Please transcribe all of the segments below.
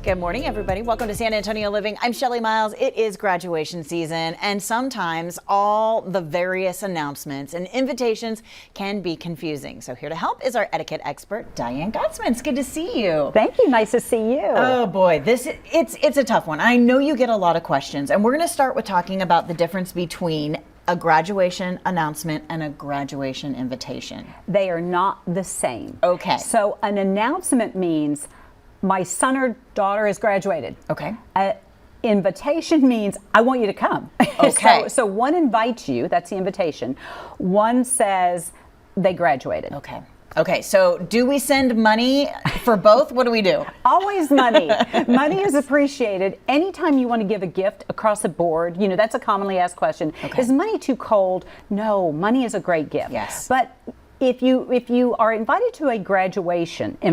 Good morning, everybody. Welcome to San Antonio Living. I'm Shelly Miles. It is graduation season, and sometimes all the various announcements and invitations can be confusing. So here to help is our etiquette expert, Diane Gottsman. It's good to see you. Thank you. Nice to see you. Oh boy, it's a tough one. I know you get a lot of questions, and we're going to start with talking about the difference between a graduation announcement and a graduation invitation. They are not the same. Okay. So an announcement means my son or daughter has graduated. Okay. Invitation means I want you to come. Okay. So one invites you, that's the invitation. One says they graduated. Okay. Okay, so do we send money for both? What do we do? Always money. Money is appreciated. Anytime you want to give a gift across the board, that's a commonly asked question. Okay. Is money too cold? No, money is a great gift. Yes. But if you are invited to a graduation, you're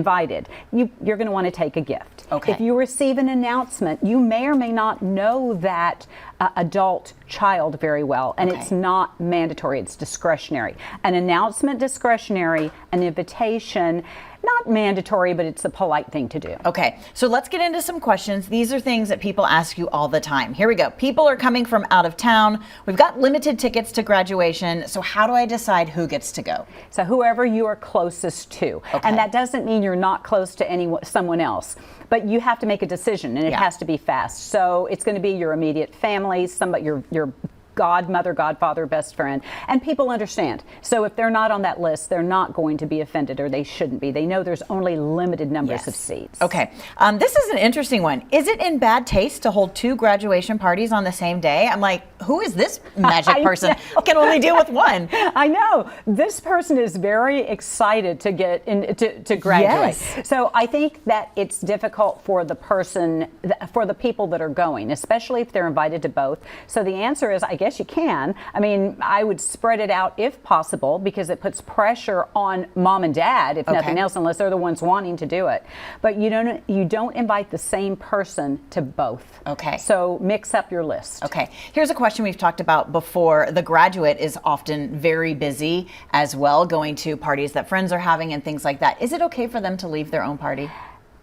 going to want to take a gift. Okay. If you receive an announcement, you may or may not know that adult child very well, and Okay. it's not mandatory, it's discretionary. An announcement discretionary, an invitation not mandatory, but it's a polite thing to do. Okay, so let's get into some questions. These are things that people ask you all the time. Here we go. People are coming from out of town. We've got limited tickets to graduation. So how do I decide who gets to go? So whoever you are closest to. Okay. And that doesn't mean you're not close to someone else, but you have to make a decision, and it has to be fast. So it's going to be your immediate family, somebody, your godmother, godfather, best friend, and people understand. So if they're not on that list, they're not going to be offended, or they shouldn't be. They know there's only limited numbers of seats. Okay, this is an interesting one. Is it in bad taste to hold two graduation parties on the same day? I'm like, who is this magic person? Can only deal with one. I know. This person is very excited to get to graduate. Yes. So I think that it's difficult for the people that are going, especially if they're invited to both. So the answer is, I guess you can. I mean, I would spread it out if possible, because it puts pressure on mom and dad, if nothing else, unless they're the ones wanting to do it. But you don't invite the same person to both. Okay. So mix up your list. Okay. Here's a question we've talked about before. The graduate is often very busy as well, going to parties that friends are having and things like that. Is it okay for them to leave their own party?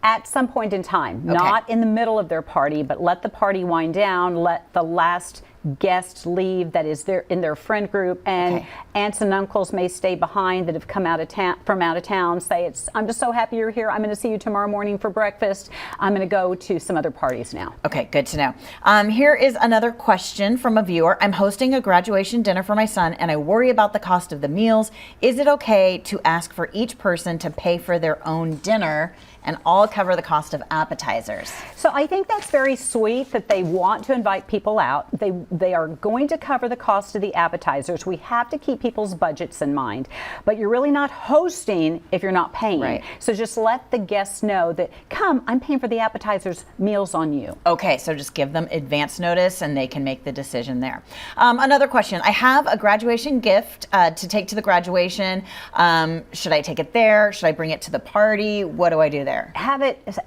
At some point in time, not in the middle of their party, but let the party wind down, let the last guest leave that is in their friend group, and aunts and uncles may stay behind that have come from out of town, say, I'm just so happy you're here, I'm going to see you tomorrow morning for breakfast, I'm going to go to some other parties now. Okay, good to know. Here is another question from a viewer. I'm hosting a graduation dinner for my son, and I worry about the cost of the meals. Is it okay to ask for each person to pay for their own dinner and all cover the cost of appetizers? So I think that's very sweet that they want to invite people out. They are going to cover the cost of the appetizers. We have to keep people's budgets in mind, but you're really not hosting if you're not paying. Right. So just let the guests know that, come, I'm paying for the appetizers, meals on you. Okay, so just give them advance notice and they can make the decision there. Another question. I have a graduation gift to take to the graduation. Should I take it there? Should I bring it to the party? What do I do there?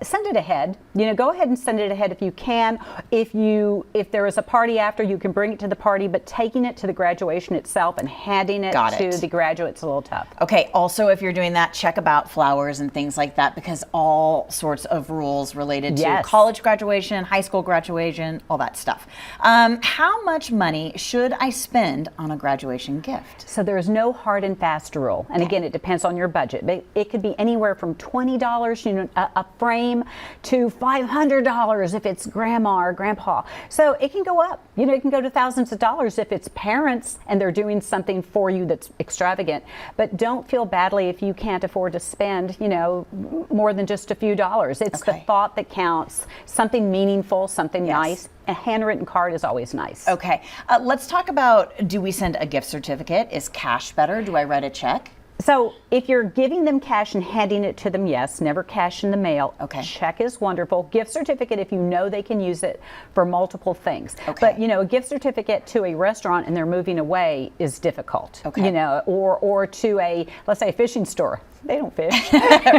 Send it ahead. Go ahead and send it ahead if you can. If there is a party after, you can bring it to the party, but taking it to the graduation itself and handing it to the graduate's a little tough. Okay, also if you're doing that, check about flowers and things like that, because all sorts of rules related to college graduation, high school graduation, all that stuff. How much money should I spend on a graduation gift? So there's no hard and fast rule. And again, it depends on your budget. But it could be anywhere from $20, a frame, to $500 if it's grandma or grandpa. So it can go up. It can go to thousands of dollars if it's parents and they're doing something for you that's extravagant. But don't feel badly if you can't afford to spend, more than just a few dollars. It's the thought that counts. Something meaningful, something nice. A handwritten card is always nice. Okay. Let's talk about, do we send a gift certificate? Is cash better? Do I write a check? So if you're giving them cash and handing it to them, yes, never cash in the mail. Okay. Check is wonderful. Gift certificate, if you know they can use it for multiple things. Okay. But, a gift certificate to a restaurant and they're moving away is difficult. Okay. Or to let's say a fishing store. They don't fish.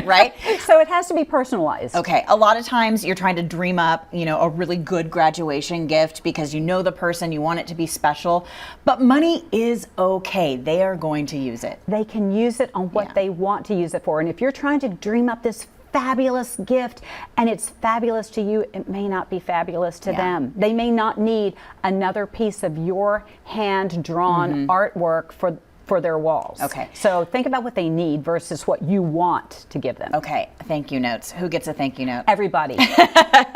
Right? So it has to be personalized. Okay. A lot of times you're trying to dream up, a really good graduation gift because you know the person, you want it to be special. But money is okay. They are going to use it. They can use it on what they want to use it for. And if you're trying to dream up this fabulous gift and it's fabulous to you, it may not be fabulous to Yeah. them. They may not need another piece of your hand-drawn artwork for their walls. Okay. So think about what they need versus what you want to give them. Okay, thank you notes. Who gets a thank you note? Everybody.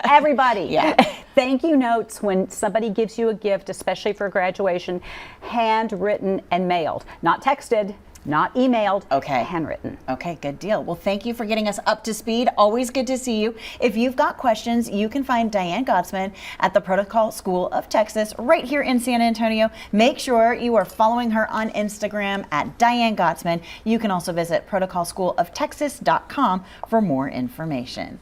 Everybody. Yeah. Thank you notes when somebody gives you a gift, especially for graduation, handwritten and mailed. Not texted, not emailed, Okay. handwritten. Okay, good deal. Well, thank you for getting us up to speed. Always good to see you. If you've got questions, you can find Diane Gottsman at the Protocol School of Texas right here in San Antonio. Make sure you are following her on Instagram at Diane Gottsman. You can also visit protocolschooloftexas.com for more information.